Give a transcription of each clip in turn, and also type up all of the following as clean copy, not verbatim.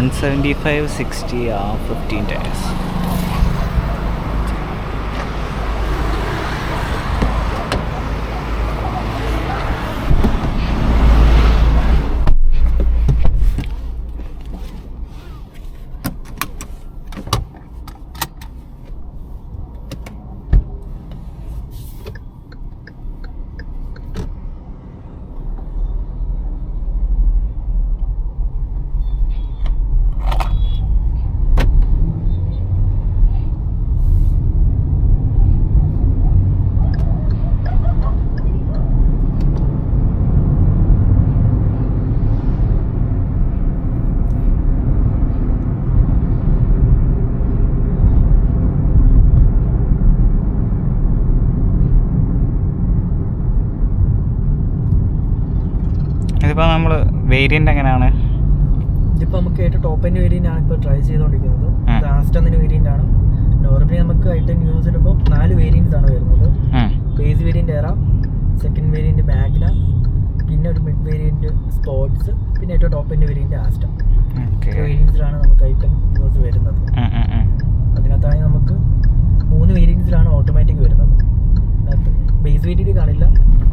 175 60 15 tyres. ഇതിപ്പോൾ നമ്മൾ variant എങ്ങനെയാണ്? ഇതിപ്പോൾ നമുക്ക് ഏറ്റവും ടോപ്പ് എൻഡ് വേരിയൻ്റ് ആണ് ഇപ്പോൾ ട്രൈ ചെയ്തുകൊണ്ടിരിക്കുന്നത്. ലാസ്റ്റ് എന്നൊരു വേരിയൻ്റ് ആണ്. നോർമലി നമുക്ക് ഐ10 യൂസ് ചെയ്യുമ്പോൾ 4 വേരിയൻറ്റ്സ് ആണ് വരുന്നത്. ബേസ് വേരിയൻ്റ് എറ, സെക്കൻഡ് വേരിയൻ്റ് മാഗ്ന, പിന്നെ ഒരു മിഡ് വേരിയൻ്റ് സ്പോർട്സ്, പിന്നെ ഏറ്റവും ടോപ്പ് എൻഡ് വേരിയൻ്റ് ആസ്റ്റ. വേരിയൻസിലാണ് നമുക്ക് ഐ10 യൂസ് വരുന്നത്. അതിനകത്താണെങ്കിൽ നമുക്ക് 3 വേരിയൻസിലാണ് ഓട്ടോമാറ്റിക് വരുന്നത്. അതിനകത്ത് ബേസ് വേരിയൻ്റ് കാണില്ല,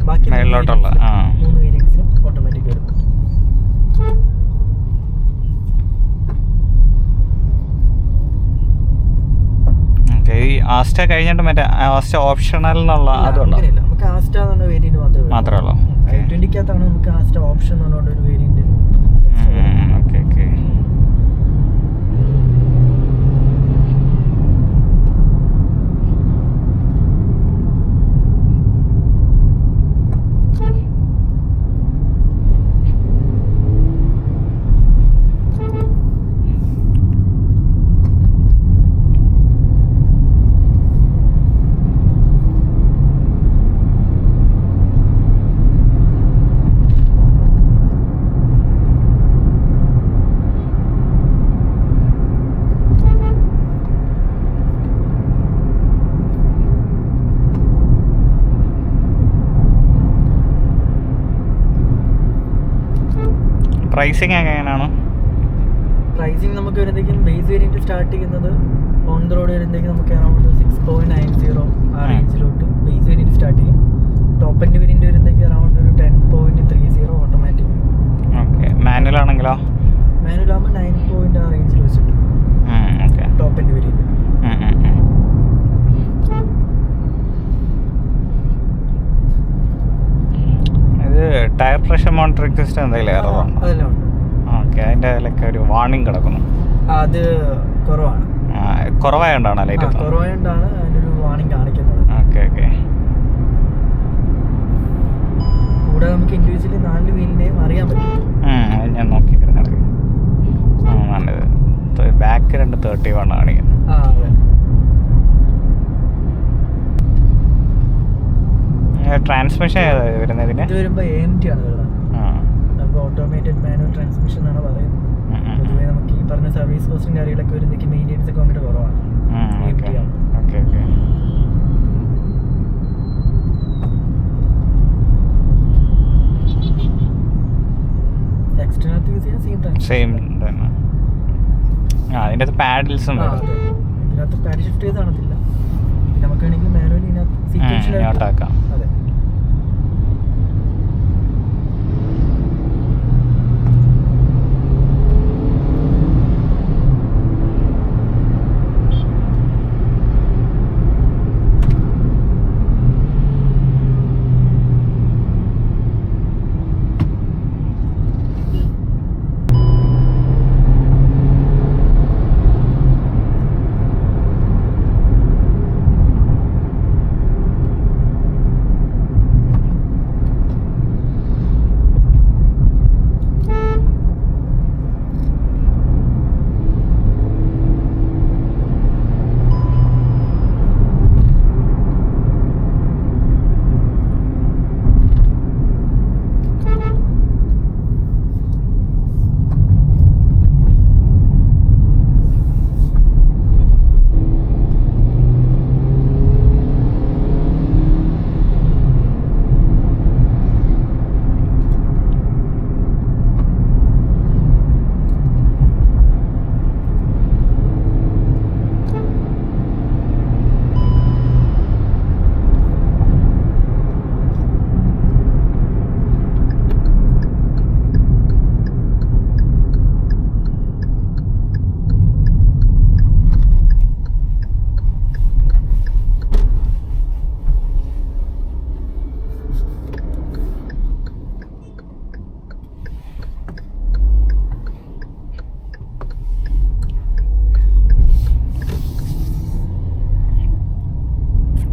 ബാക്കി 3 വേരിയൻസിലും ഓട്ടോമാറ്റിക് വരുന്നുണ്ട്. ഈ ആസ്റ്റ കഴിഞ്ഞിട്ട് മറ്റേ ആസ്റ്റ ഓപ്ഷണൽ എന്നുള്ള അതുണ്ടോ? നമുക്ക് ആസ്റ്റ എന്നുള്ള വേരിയന്റ് മാത്രമേ ഉള്ളൂ. i20-ക്കകത്താണ് നമുക്ക് ആസ്റ്റ ഓപ്ഷൻ എന്നുള്ള ഒരു വേരിയന്റ്. Okay okay. പ്രൈസിങ് എങ്ങനെയാണ്? പ്രൈസിങ് നമുക്ക് വരുന്നതെങ്കിൽ ബേസ് വേരിയൻറ്റ് സ്റ്റാർട്ട് ചെയ്യുന്നത് ഓൺ ദ റോഡ് വരുന്നതെങ്കിൽ നമുക്ക് അറൗണ്ട് 6.90 ആ റേഞ്ചിലോട്ട് ബേസ് വേരിയൻറ്റ് സ്റ്റാർട്ട് ചെയ്യും. ടോപ്പ് എൻഡ് വേരിയൻറ്റ് വരുന്നതെങ്കിൽ അറൗണ്ട് ഒരു 10.30 ഓട്ടോമാറ്റിക്. ഓക്കെ. മാനുവൽ ആണെങ്കിലോ? മാനുവൽ ആകുമ്പോൾ 9 ആ റേഞ്ചിൽ വെച്ചിട്ട് ടോപ്പ് എൻഡ് വേരിയൻറ്റ്. ഇത് ടയർ പ്രഷർ മോണിറ്ററിംഗ് സിസ്റ്റം എന്തെങ്കിലും എററുണ്ടോ? അതെല്ലാം ഉണ്ട്. ഓക്കെ. അതിൻ്റെ അതിലൊക്കെ ഒരു വാർണിംഗ് കിടക്കുന്നു. അത് കുറവാണ്. കുറവായതുകൊണ്ടാണ് ലൈറ്റ് കുറവായതുകൊണ്ടാണ് അതിനൊരു വാർണിംഗ് കാണിക്കുന്നത്. Okay okay. കൂടാതെ നമുക്ക് ഇൻഡിവിജ്വലി 4 വീലിൻ്റെയും അറിയാൻ പറ്റും. ഞാൻ നോക്കി നല്ലത്. ബാക്ക് 231 കാണിക്കുന്നത്. അതെ. ട്രാൻസ്മിഷൻ ഏതാണ് വരുന്നത്? ഇത് വരുമ്പോൾ AMT ആണ് വരുന്നത്. നമുക്ക് ഓട്ടോമേറ്റഡ് മാനുവൽ ട്രാൻസ്മിഷൻ എന്നാണ് പറയുന്നത്. പൊതുവേ നമുക്ക് ഈ പറഞ്ഞ സർവീസ് കോസ്റ്റും കാര്യങ്ങളൊക്കെ വരുന്നേക്ക് മെയിൻ്റെനൻസ് ഒക്കെ ഭയങ്കര കുറവാണ്. AMT ആണ്. Okay okay. എക്സ്റ്റേണൽ യൂസ് ചെയ്യാൻ സെയിം തന്നെ. അതിൻ്റെ അകത്ത് പാഡിൽസും വരും. ഇതിനകത്ത് പാഡ് ഷിഫ്റ്റ് ചെയ്ത് കാണത്തില്ല. നമുക്ക് വേണമെങ്കിൽ മാനുവലി ഇതിനകത്ത് സീക്വൻഷ്യലാക്കാം. അതെ.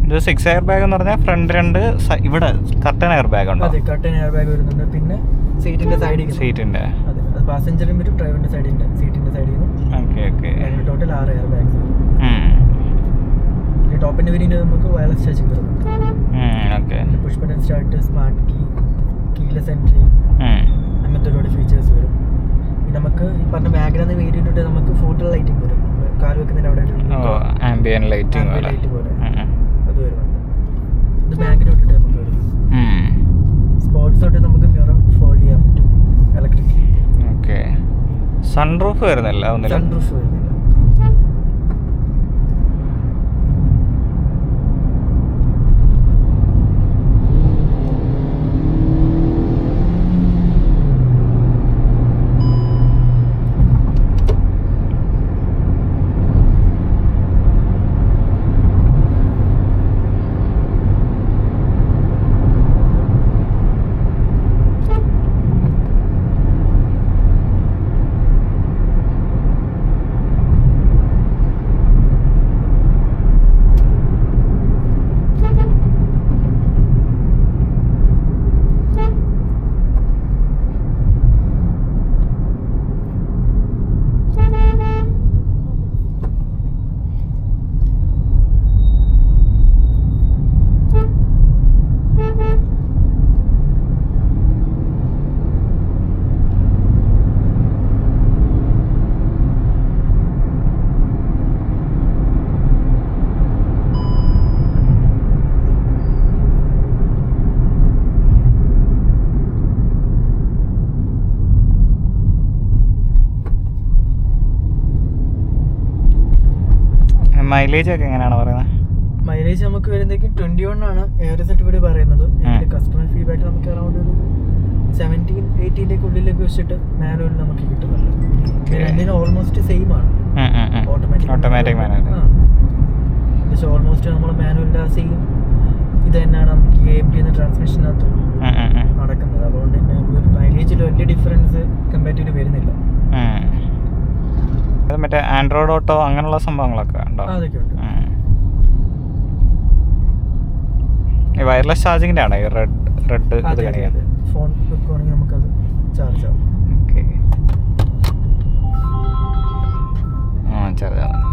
ഇത് 6 എയർ ബാഗ് എന്ന് പറഞ്ഞാൽ ഫ്രണ്ട് 2 ഇവിടെ കർട്ടൻ എയർ ബാഗ് ഉണ്ടോ? അതെ, കർട്ടൻ എയർ ബാഗ് വരുന്നുണ്ട്. പിന്നെ സീറ്റിന്റെ സൈഡിൽ സീറ്റിന്റെ അതെ, അത് പാസഞ്ചറിനും വരും, ഡ്രൈവറിന്റെ സൈഡിന്റെ സീറ്റിന്റെ സൈഡിൽ നിന്നും. Okay okay. Total 6 air bags വരും. ടോപ്പിന്റെ വേരിയന്റ് നമുക്ക് വയർലെസ് ചാർജിങ് വരുന്നുണ്ട്. Okay. Push button start, smart keyless entry, അങ്ങനത്തെ ഒരുപാട് ഫീച്ചേഴ്സ് വരും. പിന്നെ നമുക്ക് ഈ പറഞ്ഞ മാഗ്ന എന്ന വേരിയന്റ് തൊട്ട് നമുക്ക് ഫോട്ടോ ലൈറ്റിംഗ് വരും. കാർ വെക്കുന്നതിന് അവിടെ ആംബിയൻ ലൈറ്റിംഗ് പോലെ അത് വരുന്നുണ്ട്. ഇത് മാഗ്ന തൊട്ടിട്ട് നമുക്ക് വരും. സ്പോർട്സ് തൊട്ട് നമുക്ക് മിറർ ഫോൾഡ് ചെയ്യാൻ പറ്റും ഇലക്ട്രിക്. ഓക്കെ. സൺറൂഫ് വരുന്നില്ല? സൺറൂഫ് വരുന്നില്ല. മൈലേജ് ഒക്കെ എങ്ങനെയാണ് പറയുന്നത്? മൈലേജ് നമുക്ക് വരുന്നേക്കും 21 ആണ് എയർ സർട്ടിഫിക്കറ്റ് പറയുന്നത്. കസ്റ്റമർ ഫീഡ്ബാക്ക് നമുക്ക് അറൗണ്ട് ഒരു 17-18 ഉള്ളിലേക്ക് വെച്ചിട്ട് മാനുവൽ നമുക്ക് കിട്ടുന്നുണ്ട്. രണ്ടിനും ഓൾമോസ്റ്റ് സെയിം ആണ്. ഓട്ടോമാറ്റിക് മാനുവൽ പക്ഷെ ഓൾമോസ്റ്റ് നമ്മൾ മാനുവലിൻ്റെ സെയിം ഇത് തന്നെയാണ് നമുക്ക് AMT എന്ന ട്രാൻസ്മിഷനകത്ത് നടക്കുന്നത്. അതുകൊണ്ട് തന്നെ മൈലേജിൽ വലിയ ഡിഫറൻസ് കമ്പാരിറ്റീവ് വരുന്നില്ല. മറ്റേ ആൻഡ്രോയിഡ് ഓട്ടോ അങ്ങനെയുള്ള സംഭവങ്ങളൊക്കെ ഉണ്ടോ? അതൊക്കെ ഉണ്ട്. ഈ വയർലെസ് ചാർജിങ്ങിൻ്റെ ആണോ ഈ റെഡ് ഇത് കാണിക്കുന്നത്? ഫോൺ വെക്കുവാണെങ്കിൽ നമുക്കത് ചാർജ് ആവും. ഓക്കെ. ചാർജ് ആവുന്നു.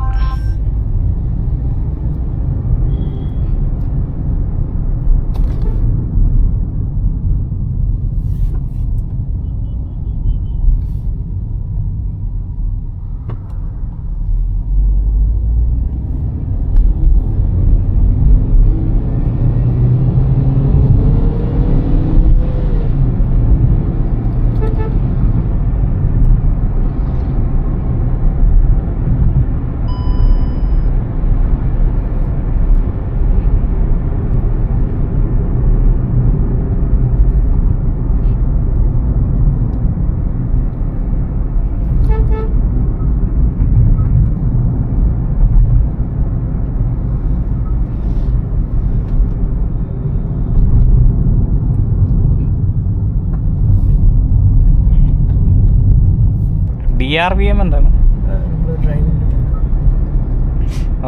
DRVM എന്താണ്?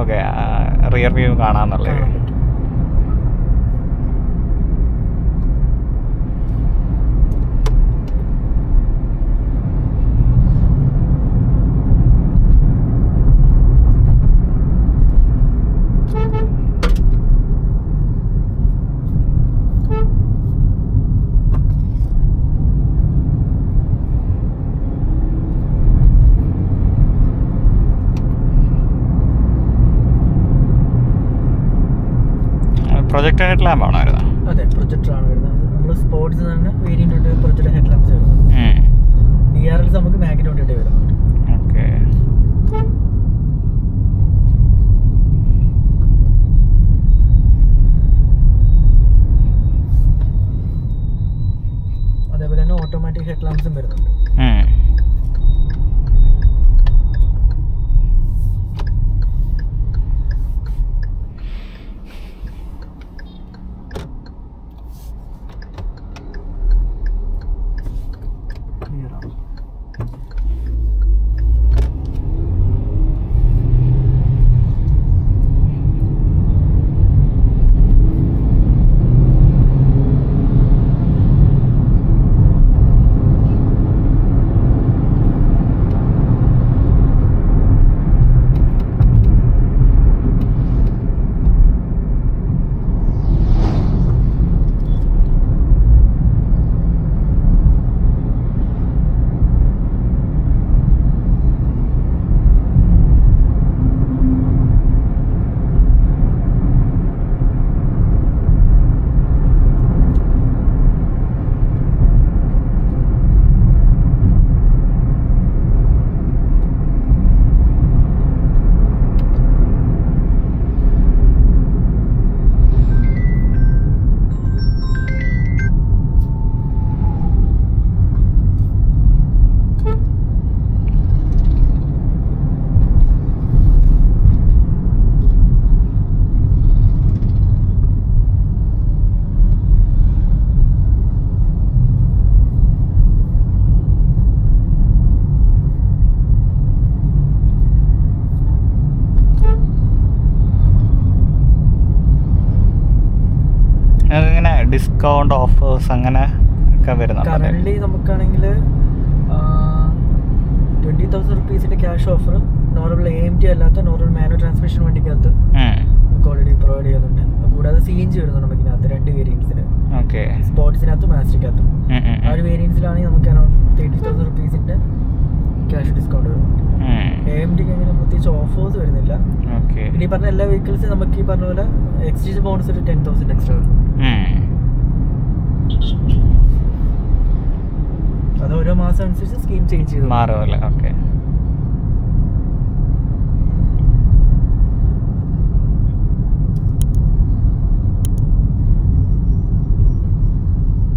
ഓക്കെ, റിയർ വ്യൂ കാണാന്നുള്ളത്. പ്രൊജക്ടർ ഹെഡ് ലാമ്പ് ആണോ വരുന്നത്? അതെ, പ്രൊജക്ടർ ആണ് വരുന്നത്. നമ്മൾ സ്പോർട്സ് തന്നെ വേരിയന്റ് ഉണ്ട്, പ്രൊജക്ടർ ഹെഡ് ലാമ്പ്സ് വരുന്നത്. DRLs നമുക്ക് മാഗ്നറ്റ് ഇട്ട് വരുന്നുണ്ട്. ഓക്കെ. അതേപോലെ തന്നെ ഓട്ടോമാറ്റിക് ഹെഡ് ലാമ്പ്സും വരുന്നുണ്ട്. ഡിസ്കൗണ്ട് ഓഫേഴ്സ് അങ്ങനെ ഒക്കെ വരുന്നുണ്ട്. കറന്റ് നമുക്കാണെങ്കിൽ 20,000 റുപ്പീസിന്റെ ക്യാഷ് ഓഫർ നോർമൽ AMG അല്ലാത്ത നോർമൽ മാനുവൽ ട്രാൻസ്മിഷൻ വണ്ടിക്കകത്ത് നമുക്ക് ഓൾറെഡി പ്രൊവൈഡ് ചെയ്യുന്നുണ്ട്. കൂടാതെ CNG വരുന്നുണ്ട് നമുക്കിനകത്ത് 2 വേരിയൻസിന്, സ്പോർട്സിനകത്തും മാസ്റ്റിക്കകത്തും. ആ ഒരു വേരിയൻസിലാണെങ്കിൽ നമുക്ക് അറൗണ്ട് 30,000 റുപ്പീസിന്റെ ക്യാഷ് ഡിസ്കൗണ്ട് വരുന്നുണ്ട്. AMDക്ക് അങ്ങനെ പ്രത്യേകിച്ച് ഓഫേഴ്സ് വരുന്നില്ല. പിന്നെ ഈ പറഞ്ഞ എല്ലാ വെഹിക്കിൾസും നമുക്ക് ഈ പറഞ്ഞ പോലെ എക്സ്ചേഞ്ച് ബോണസ് ഒരു 10,000 എക്സ്ട്രാ വരും. അത് ഓരോ മാസം അനുസരിച്ച് സ്കീം ചേഞ്ച് ചെയ്തു മാറുമല്ലേ? ഓക്കെ.